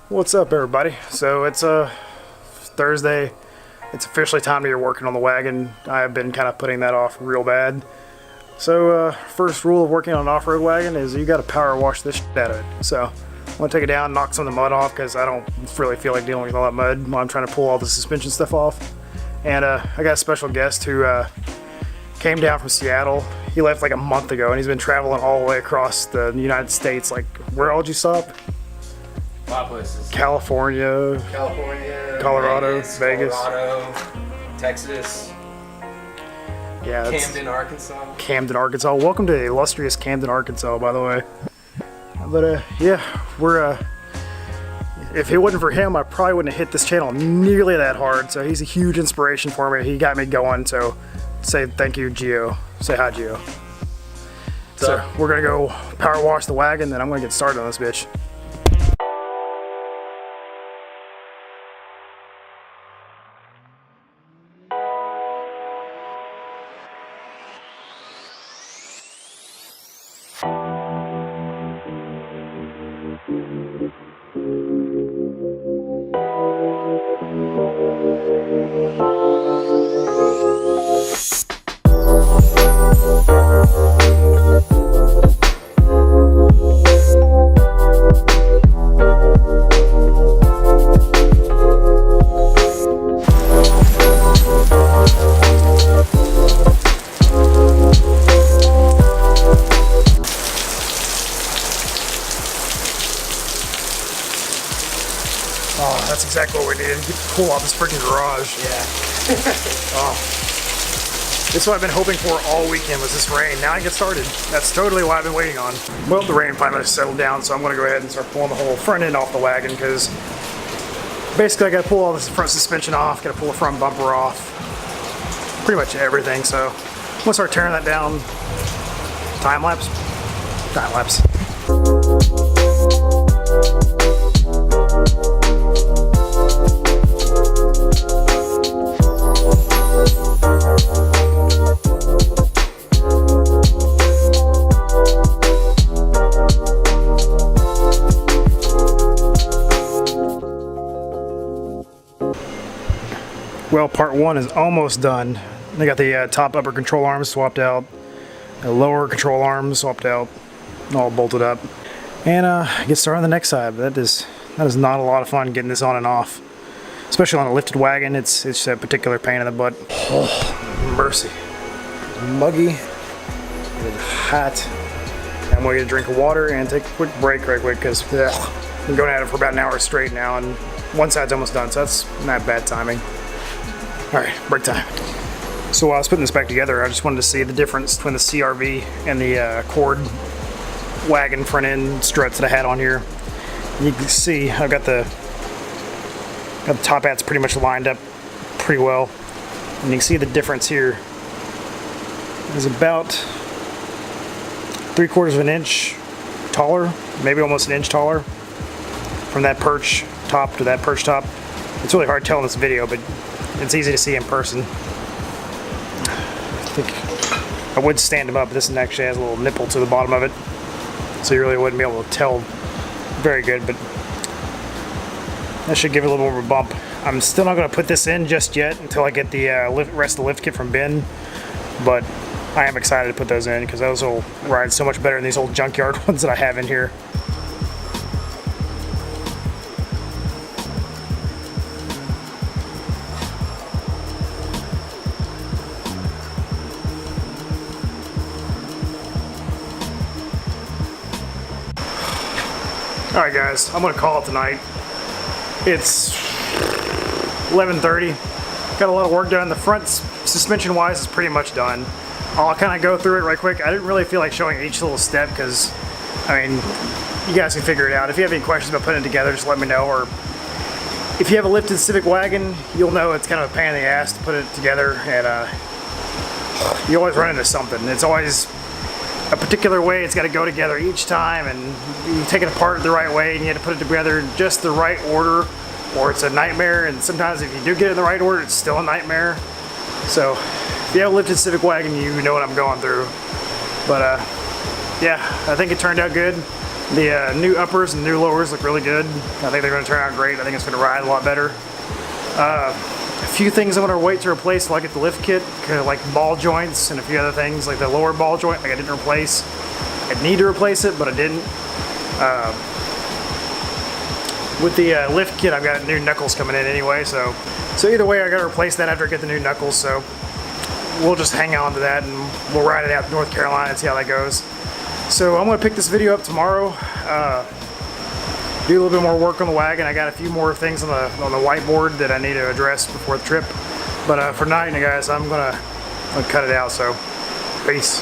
What's up, everybody? So it's Thursday. It's officially time to get working on the wagon. I've been kind of putting that off real bad. So first rule of working on an off-road wagon is you got to power wash this shit out of it. So I'm gonna take it down, knock some of the mud off because I don't really feel like dealing with all that mud while I'm trying to pull all the suspension stuff off. And I got a special guest who came down from Seattle. He left like a month ago, and he's been traveling all the way across the United States. Like, where all did you stop? A lot of places. California, Colorado, Vegas. Colorado, Texas. Yeah, Camden, Arkansas. Camden, Arkansas. Welcome to the illustrious Camden, Arkansas, by the way. But yeah, we're if it wasn't for him, I probably wouldn't have hit this channel nearly that hard. So he's a huge inspiration for me. He got me going. So say thank you, Gio. Say hi, Gio. So we're gonna go power wash the wagon, then I'm gonna get started on this bitch. Oh, that's exactly what we needed to pull out this freaking garage. Yeah. Oh. This is what I've been hoping for all weekend was this rain. Now I get started. That's totally what I've been waiting on. Well, the rain finally settled down, so I'm going to go ahead and start pulling the whole front end off the wagon because basically I got to pull all this front suspension off, got to pull the front bumper off, pretty much everything. So I'm going to start tearing that down. Time lapse. Time lapse. Well, part one is almost done. They got the top upper control arms swapped out, the lower control arms swapped out, all bolted up, and get started on the next side. But that is not a lot of fun getting this on and off, especially on a lifted wagon. It's a particular pain in the butt. Oh, mercy! It's muggy, it's hot. I'm gonna get a drink of water and take a quick break right quick because I've been going at it for about an hour straight now, and one side's almost done, so that's not bad timing. Alright, break time. So while I was putting this back together, I just wanted to see the difference between the CRV and the Cord wagon front end struts that I had on here. You can see I've got the top hats pretty much lined up pretty well. And you can see the difference here is about 3/4 of an inch taller, maybe almost an inch taller from that perch top to that perch top. It's really hard to tell in this video, but it's easy to see in person. I think I would stand them up, but this one actually has a little nipple to the bottom of it, so you really wouldn't be able to tell very good, but that should give it a little more of a bump. I'm still not going to put this in just yet until I get the rest of the lift kit from Ben, but I am excited to put those in because those will ride so much better than these old junkyard ones that I have in here. Alright guys, I'm going to call it tonight. It's 11:30. Got a lot of work done. The front suspension wise is pretty much done. I'll kind of go through it right quick. I didn't really feel like showing each little step because, I mean, you guys can figure it out. If you have any questions about putting it together, just let me know. Or if you have a lifted Civic Wagon, you'll know it's kind of a pain in the ass to put it together. And you always run into something. It's always a particular way it's got to go together each time, and you take it apart the right way and you have to put it together in just the right order, or it's a nightmare. And sometimes if you do get it in the right order, it's still a nightmare. So if you have a lifted Civic Wagon, you know what I'm going through. But yeah, I think it turned out good. The new uppers and new lowers look really good. I think they're going to turn out great. I think it's going to ride a lot better. A few things I'm going to wait to replace, like at the lift kit, like ball joints and a few other things, like the lower ball joint, like I didn't replace. I need to replace it, but I didn't. With the lift kit, I've got new knuckles coming in anyway, so either way, I got to replace that after I get the new knuckles. So we'll just hang on to that and we'll ride it out to North Carolina and see how that goes. So I'm going to pick this video up tomorrow. Do a little bit more work on the wagon. I got a few more things on the whiteboard that I need to address before the trip. But for now, guys, I'm gonna cut it out. So peace.